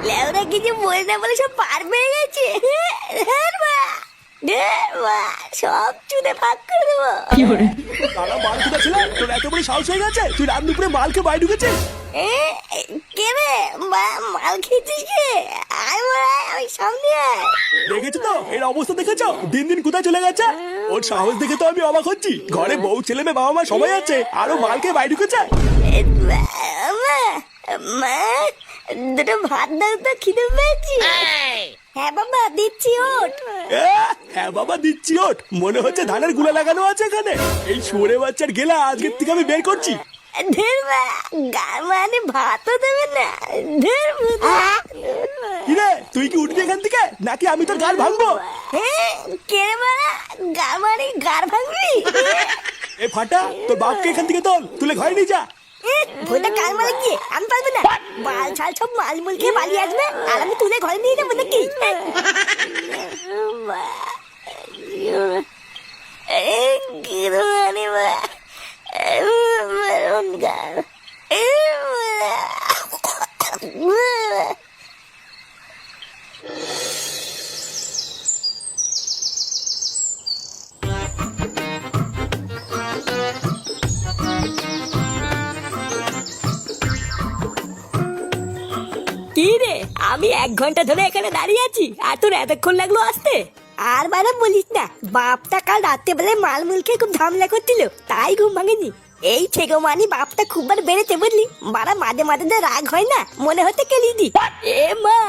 লেওরা কিছু বলে না বলে সব পার পেয়ে গেছে। সব চুদে ভাগ করে দেবো। তারা মাল কোথা ছিল? তোর এত বড় সাহস হয়ে গেছে তুই রাত দুপুরে মালকে বাইরে ঢুকেছিস? কে রে মাল খেয়েছিস কে? আয় ওই সামনে আয়। দেখেছো তো এর অবস্থা, দেখেছো দিন দিন কোথায় চলে গেছে? ওর সাহস দেখে তো আমি অবাক হচ্ছি। ঘরে বউ ছেলে মেয়ে বাবা মা সবাই আছে, আরো মালকে বাইরে ঢুকেছে। মা দুটো ভাত দাও তো, খিদে পেয়েছি। হ্যাঁ বাবা দিচ্ছি, ওঠ। হ্যাঁ বাবা দিচ্ছি, ওঠ। মনে হচ্ছে ধানের গুলা লাগানো আছে এখানে। এই শুয়োরে বাচ্চার গেলা আজকের থেকে আমি বের করছি। গার মানে ভাতও দেবে না। কিরে তুই কি উঠবি এখান থেকে নাকি আমি তোর গাল ভাঙবো? কে মারা গার মানে গার ভাঙবি? এ ফাটা, তোর বাপকে এখান থেকে তুলে ঘরে নিয়ে যা। ভোটা কাল মারা গিয়ে আমি পারবো না। মাল ছাল সব মাল মুল খেয়ে পালিয়ে আসবে আর আমি তুলে ঘরে নিয়ে যাবো নাকি? কি রে, আমি 1 ঘন্টা ধরে এখানে দাঁড়িয়ে আছি আর তোর এতক্ষণ লাগলো আসতে? আর বারে বলিস না, বাপটা কাল রাত্রে বেলায় মাল মুল খেয়ে খুব ঝামেলা করছিল, তাই ঘুম ভাঙেনি। এই ছেগো মানি বাপটা খুব বার বেড়েছে বুঝলি। বারা মাঝে মাঝে যে রাগ হয় না, মনে হতে কেলি দি। এ মা,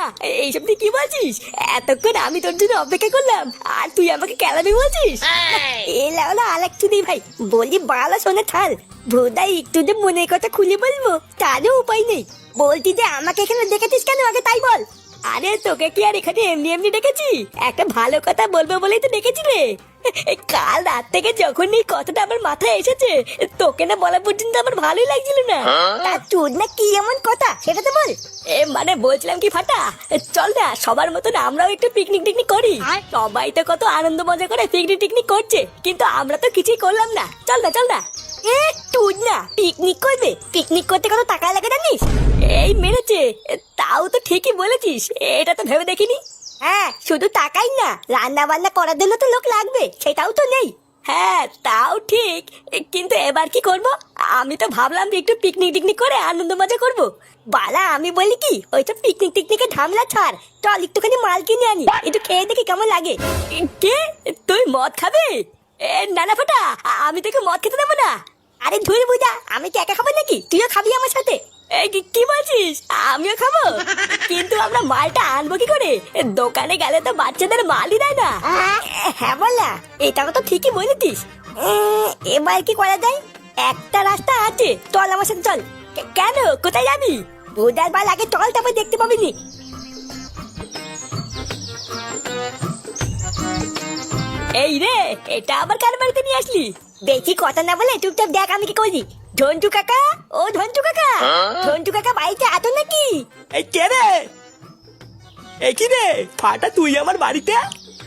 এইসব তুই কি বলছিস? এতক্ষণ আমি তোর জন্য অপেক্ষা করলাম আর তুই আমাকে কেলাবি বলছিস? এ লাউলা আলেক চুদি ভাই, বলি বালা শোনে থাল। ভোদাই একটু যে মনের কথা খুলে বলবো তারও উপায় নেই। বলতি যে আমাকে এখানে দেখেছিস কেন আগে তাই বল। আরে তোকে কি আর এখানে এমনি এমনি ডেকেছি? একটা ভালো কথা বলবো বলেই তো ডেকেছি রে। কাল রাত থেকে যখন এই কথাটা আমার মাথায় এসেছে, তোকে না বলা পর্যন্ত আমার ভালোই লাগছিল না। তার চোদ না কি এমন কথা সেটা তো বল। মানে বলছিলাম কি ফাটা, চল না সবার মতন আমরাও একটু পিকনিক টিকনিক করি। সবাই তো কত আনন্দ মজা করে পিকনিক টিকনিক করছে, কিন্তু আমরা তো কিছুই করলাম না। চল না চল না। তুই না পিকনিক করবে? পিকনিক করতে কত টাকা লাগে জানিস? এই মেরেছে, তাও তো ঠিকই বলেছিস, এটা তো ভেবে দেখিনি। হ্যাঁ, শুধু টাকাই না, রান্না বান্না করার জন্য তো লোক লাগবে, সেটাও তো নেই। হ্যাঁ তাও ঠিক, কিন্তু এবার কি করব? আমি তো ভাবলাম যে একটু পিকনিক টিকনিক করে আনন্দ মজা করব। বালা আমি বলি কি, ওইসব পিকনিক টিকনিকে ঝামেলা ছাড়, চল একটুখানি মাল কিনে আনি, একটু খেয়ে দেখি কেমন লাগে। কে, তুই মদ খাবে? না না ফাটা, আমি তোকে মদ খেতে দেবো না। আরে ধুর বুঝা, আমি কি একা খাবো নাকি? তুইও খাবি আমার সাথে? কি বলছিস? আমিও খাবো, কিন্তু আমরা মালটা আনবো কি করে? দোকানে গেলে তো বাচ্চাদের মালই দেয় না। হ্যাঁ বলা, এটা তো ঠিকই বলেছিস। এবার কি করা যায়? একটা রাস্তা আছে, চল আমার সাথে চল। কেন, কোথায় যাবি? বুধার বাল আগে চল, তারপর দেখতে পাবি নি। এই রে, এটা আবার কার বাড়িতে নিয়ে আসলি? বেশি কথা না বলে চুপচাপ দেখ আমি কি করি। ঝন্টু কাকা, ও ঝন্টু কাকা, ঝন্টু কাকা বাড়িতে আতো নাকি? এই কে রে? এই কি রে ফাটা, তুই আমার বাড়িতে?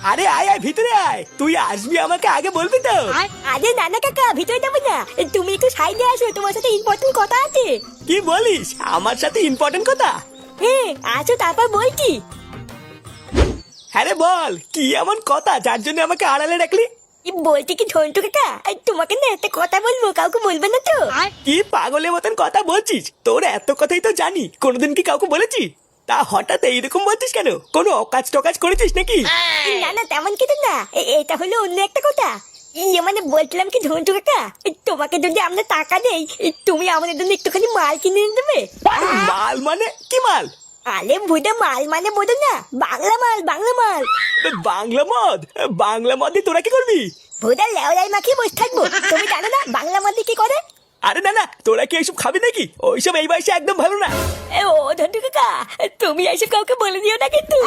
আরে আয় আয় ভিতরে আয়, তুই আসবি আমাকে আগে বলবি তো। আরে না না কাকা, ভিতরে যাবো না, তুমি একটু সাইডে আসো, তোমার সাথে ইম্পর্টেন্ট কথা আছে। কি বলিস? আমার সাথে ইম্পর্টেন্ট কথা? হ্যাঁ আসো, তারপর বলছি। হ্যাঁ রে বল, কি এমন কথা যার জন্য আমাকে আড়ালে রাখলি? বলছি কি ঝন্টু কাকা, তোমাকে না একটা কথা বলবো, কাউকে বলবে না তো? কি পাগলের মতন কথা বলছিস? তোর এত কথাই তো জানি, কোনোদিন কি কাউকে বলেছি? তা হঠাৎ এইরকম বলছিস কেন? কোনো অকাজ টকাজ করেছিস নাকি? না না তেমন কিছু না, এটা হলো অন্য একটা কথা। মানে বলছিলাম কি ঝন্টু কাকা, তোমাকে যদি আমরা টাকা দেই, তুমি আমাদের জন্য একটুখানি মাল কিনে এনে দেবে। মাল মানে কি মাল? আরে বুঝে মাল মানে বোঝো না, বাংলা মাল, বাংলা মাল। বাংলা মদ? বাংলা মদ দিয়ে তোরা কি করবি? ভোদা লেওলাই মাখিয়ে বসে থাকবো, তুমি জানো না বাংলা মদ দিয়ে কি করে? আরে না না, তোরা কি এইসব খাবি নাকি? ওইসব এই বয়সে একদম ভালো না। ও ঝন্টু কাকা, তুমি এইসব কাউকে বলে দিও না কিন্তু।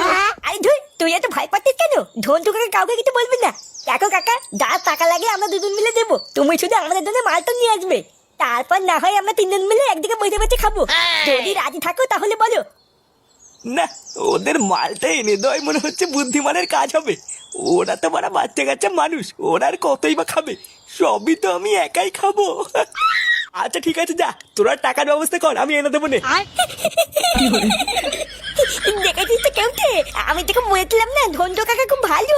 আরে ধুই, তুই এত ভয় পাচ্ছিস কেন? ঝন্টু কাকা কাউকে কিছু বলবি না। দেখো কাকা, যা টাকা লাগে আমরা দুজন মিলে দেবো, তুমি শুধু আমাদের জন্য মালটা নিয়ে আসবে। তারপর না হয় আমরা 3 জন মিলে একদিকে বসে বসে খাবো। যদি রাজি থাকো তাহলে বলো। না, ওদের মালটা এনে দেওয়াই মনে হচ্ছে বুদ্ধিমানের কাজ হবে। ওরা তো বড় বাচ্চা কাচ্চা মানুষ, ওরা আর কতই বা খাবে? সবই তো আমি একাই খাবো। আচ্ছা ঠিক আছে, যা তোরা টাকার ব্যবস্থা কর, আমি এনে দেবো নে। কেউটে, আমি তোকে বলেছিলাম না ধন্টু কাকা খুব ভালো।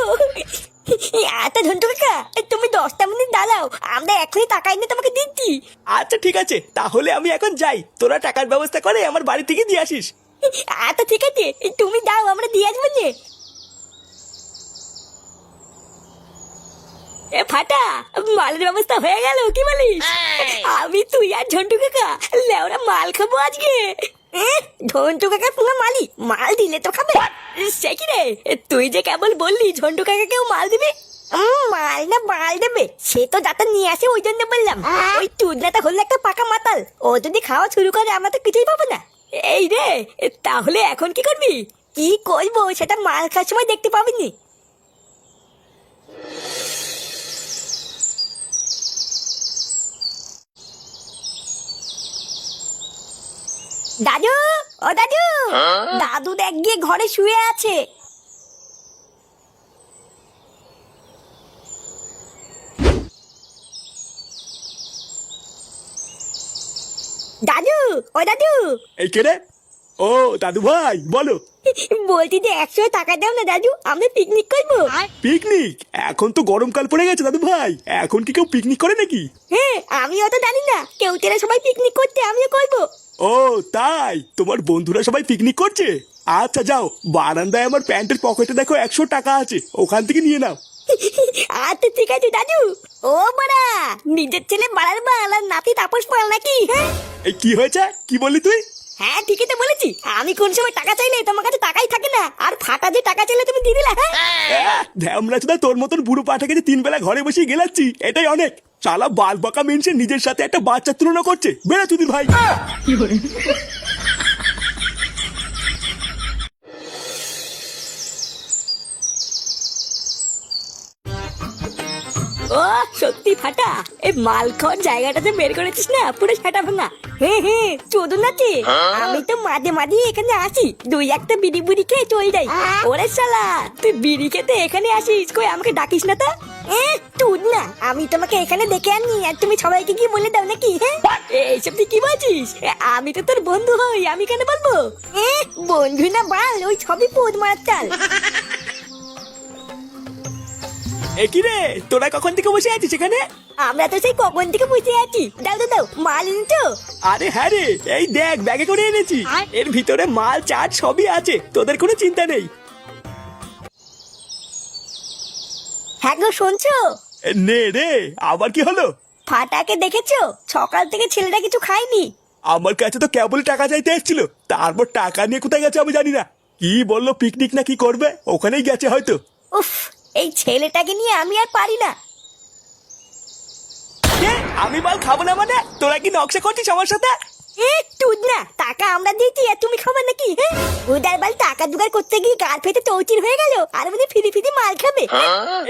আচ্ছা ধন্টু কাকা, তুমি 10টা মিনিট দাঁড়াও, আমরা এখনই টাকা এনে তোমাকে দিচ্ছি। আচ্ছা ঠিক আছে, তাহলে আমি এখন যাই, তোরা টাকার ব্যবস্থা করে আমার বাড়ি থেকে দিয়ে আসিস। আচ্ছা ঠিক আছে, তুমি দাও, আমরা দিয়ে আসবো নে। এ ফাটা, মালের ব্যবস্থা হয়ে গেল, কি বলিস? আমি তুই আর ঝন্টু কাকা লেওরা মাল খাবো আজকে। ঝন্টু কাকা পুরো মালি, মাল দিলে তো খাবে। সে কি রে, তুই যে কেবল বললি ঝন্টু কাকা কেউ মাল দিবে? মাল না মাল দেবে সে তো যাতে নিয়ে আসে, ওই জন্য বললাম। ওই চুদনাটা হলো একটা পাকা মাতাল, ও যদি খাওয়া শুরু করে আমরা তো কিছুই পাবো না। এই রে, তাহলে এখন কি করবি? কি করবো সেটা মাল খাওয়ার সময় দেখতে পাবিনি। দাদু, ও দাদু, দাদু দেখ গিয়ে ঘরে শুয়ে আছে। দাদু, ও দাদু। এই কে রে? ও দাদু ভাই, বলো। বলছি যে 100 টাকা দাও না দাদু, আমরা পিকনিক করবো। পিকনিক? এখন তো গরমকাল পড়ে গেছে দাদু ভাই, এখন কি কেউ পিকনিক করে নাকি? হ্যাঁ, আমি অত জানি না, কেউ তেরা সবাই পিকনিক করতে, আমিও করবো। ও তাই, তোমার বন্ধুরা সবাই পিকনিক করছে? আচ্ছা যাও, বারান্দায় আমার প্যান্টের পকেটে দেখো 100 টাকা আছে, ওখান থেকে নিয়ে নাও। আচ্ছা ঠিক আছে দাদু। ও বাড়া, নিজের ছেলে বাড়ার বাল আর নাতি তাপস পাল নাকি? হ্যাঁ এই কি হয়েছে, কি বললি তুই? হ্যাঁ ঠিকই তো বলেছি, আমি কোন সময় টাকা চাইলে তোমার কাছে টাকাই থাকে না, আর ফাটা যে টাকা চাইলে তুমি দিয়ে দিলা। হ্যাঁ ধ্যামরা চোদা, তোর মতন বুড়ো পাঠাকে যে 3 বেলা ঘরে বসে গেলাচ্ছি এটাই অনেক। শালা বাল বাঁকা মেনসে নিজের সাথে একটা বাচ্চার তুলনা করছে, বেড়া চুদির ভাই। ও সত্যি ফাটা, এই মাল খাওয়ার জায়গাটাতে বের করেছিস না, পুরো সেটা ভাঙা। হ্যাঁ হ্যাঁ, চোদন নাচে। আমি তো মাঝে মাঝে এখানে আসি, 2-1টা বিড়ি বুড়ি খেয়ে চলে যাই। ওরে শালা, তুই বিড়ি খেতে এখানে আসিস, কই আমাকে ডাকিস না তা? তুই না, আমি তোমাকে এখানে দেখে আনি আর তুমি সবাইকে কি বলে দাও নাকি? হ্যাঁ এইসব তুই কি বলছিস? আমি তো তোর বন্ধু হই, আমি কেন বলবো? বন্ধু না বাল, ওই সবই পোদ মারার চাল। এ কি রে, তোরা কখন থেকে বসে আছিস এখানে? আমরা তো সেই কখন থেকে বুঝতে আছি। দাও দাও দাও, মাল এনেছো? আরে হ্যাঁ রে, এই দেখ ব্যাগে করে এনেছি, এর ভিতরে মাল চাট সবই আছে, তোদের কোনো চিন্তা নেই। হ্যাঁ গো, শুনছো? নে রে, আবার কি হলো? ফাটাকে দেখেছো? সকাল থেকে ছেলেটা কিছু খায়নি। আমার কাছে তো কেবল টাকা চাইতে এসেছিল, তারপর টাকা নিয়ে কোথায় গেছে আমি জানি না। কি বললো পিকনিক না কি করবে, ওখানেই গেছে হয়তো। উফ, এই ছেলেটাকে নিয়ে আমি আর পারি না। আমি মাল খাবো না মানে? তোরা কি নকশা করছিস আমার সাথে? তুই না, টাকা আমরা দিয়েছি আর তুমি খাবার নাকি? উদার বাল টাকা জোগাড় করতে গিয়ে গাল ফেটে চৌচির হয়ে গেল, আর মানে ফিরি ফিরি মাল খাবে।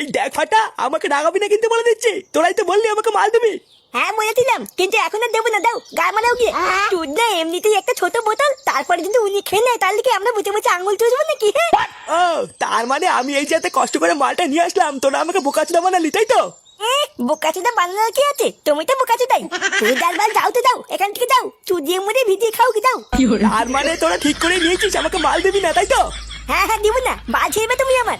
এই দেখ ফাটা, আমাকে রাগাবি না কিন্তু বলে দিচ্ছি, তোরাই তো বললি আমাকে মাল দিবি। হ্যাঁ বলেছিলাম, কিন্তু এখন আর দেবো না, দাও গা মারাও গিয়ে। তুই না এমনিতেই একটা ছোট বোতল, তারপরে যদি উনি খেয়ে নেয় তাহলে কি আমরা বুঝে বুঝে আঙুল চুষবো নাকি? ও তার মানে আমি এই যাতে কষ্ট করে মালটা নিয়ে আসলাম, তোরা আমাকে বোকাচোদা বানালি তাই তো? বোকাচোদা বানানোর কি আছে, তুমি তো বোকাচোদাই। তুই ডালবাল যাও তো যাও, এখান থেকে যাও, চুদিয়ে মুড়ে ভিজিয়ে খাও কি যাও। তার মানে তোরা ঠিক করে নিয়েছিস আমাকে মাল দিবি না তাই তো? হ্যাঁ হ্যাঁ, দিব না, বাল ছেড়বে তুমি আমার।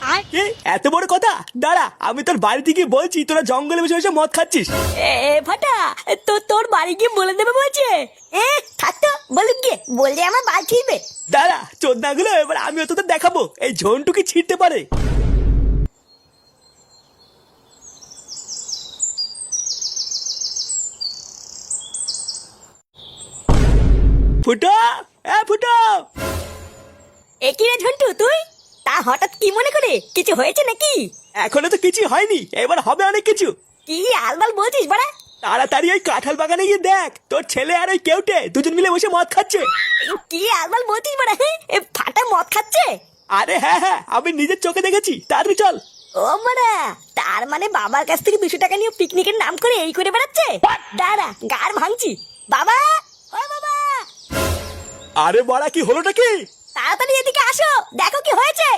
এত বড় কথা? দাঁড়া, আমি তোর বাড়ি থেকে বলছি, তোরা জঙ্গলে বসে বসে মদ খাচ্ছিস। ফাটা, তোর বাড়ি গিয়ে বলে দেবে বলছে। থাকতো বলুক গিয়ে, বললে আমার বাল ছিড়বে। দাঁড়া চোদনাগুলো, এবার আমিও তোদের দেখাবো এই ঝন্টু কি ছিঁড়তে পারে। ফুটো, ফুটো। একই রে ঝন্টু, তুই তা হঠাৎ কি মনে করে? কিছু হয়েছে নাকি? এখনো তো কিছু হয়নি, এবার হবে অনেক কিছু। কি আলবাল বলছিস বাড়া? তাড়াতাড়ি ওই কাঁঠাল বাগানে গিয়ে দেখ, তোর ছেলে আর ওই কেউটে দুজন মিলে বসে মদ খাচ্ছে। কি আলবাল বলছিস বাড়া? ফাটা মদ খাচ্ছে? আরে হ্যাঁ হ্যাঁ, আমি নিজের চোখে দেখেছি, তাড়াতাড়ি চল। ও বাড়া, তার মানে বাবার কাছ থেকে 200 টাকা নিয়ে পিকনিকের নাম করে এই করে বেড়াচ্ছে? দাঁড়া, গার ভাঙছি। বাবা, ও বাবা। আরে বড়া, কি হলোটা কি? তাড়াতাড়ি এদিকে আসো, দেখো কি হয়েছে।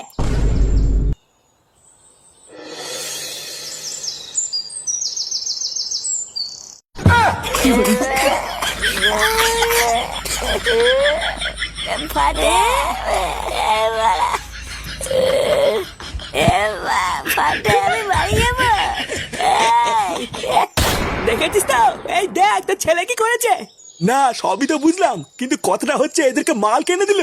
ফাটে আমি বাড়ি যাবো। দেখেছিস তো, এই দেখ তোর ছেলে কি করেছে। না সবই তো বুঝলাম, কিন্তু কথাটা হচ্ছে এদেরকে মাল কিনে দিল।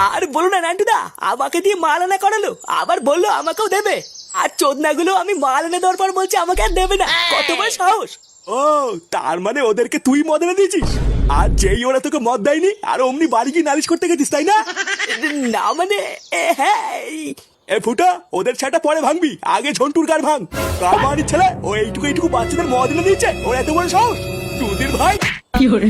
আর বলো না নান্টুদা, আমাকে দিয়ে মাল আনা করালো, আবার বললো আমাকেও দেবে। আর চোদনাগুলো আমি মাল এনে দেওয়ার পর বলছে আমাকে আর দেবে না। কত বড় সাহস! ও তার মানে ওদেরকে তুই মদ এনে দিয়েছিস, আর যেই ওরা তোকে মদ দেয়নি আর অমনি বাড়ি গিয়ে নালিশ করতে গেছিস, তাই না? না মানে হ্যাঁ। এ ফুটা, ওদের ছাটা পরে ভাঙবি, আগে ঝন্টুর গার ভাঙ। কার বাড়ির ছেলে ও এইটুকু এইটুকু বাচ্চাদের মদ এনে দিয়েছে, ওর এত বড় সাহস! সুধীর ভাই কি হরে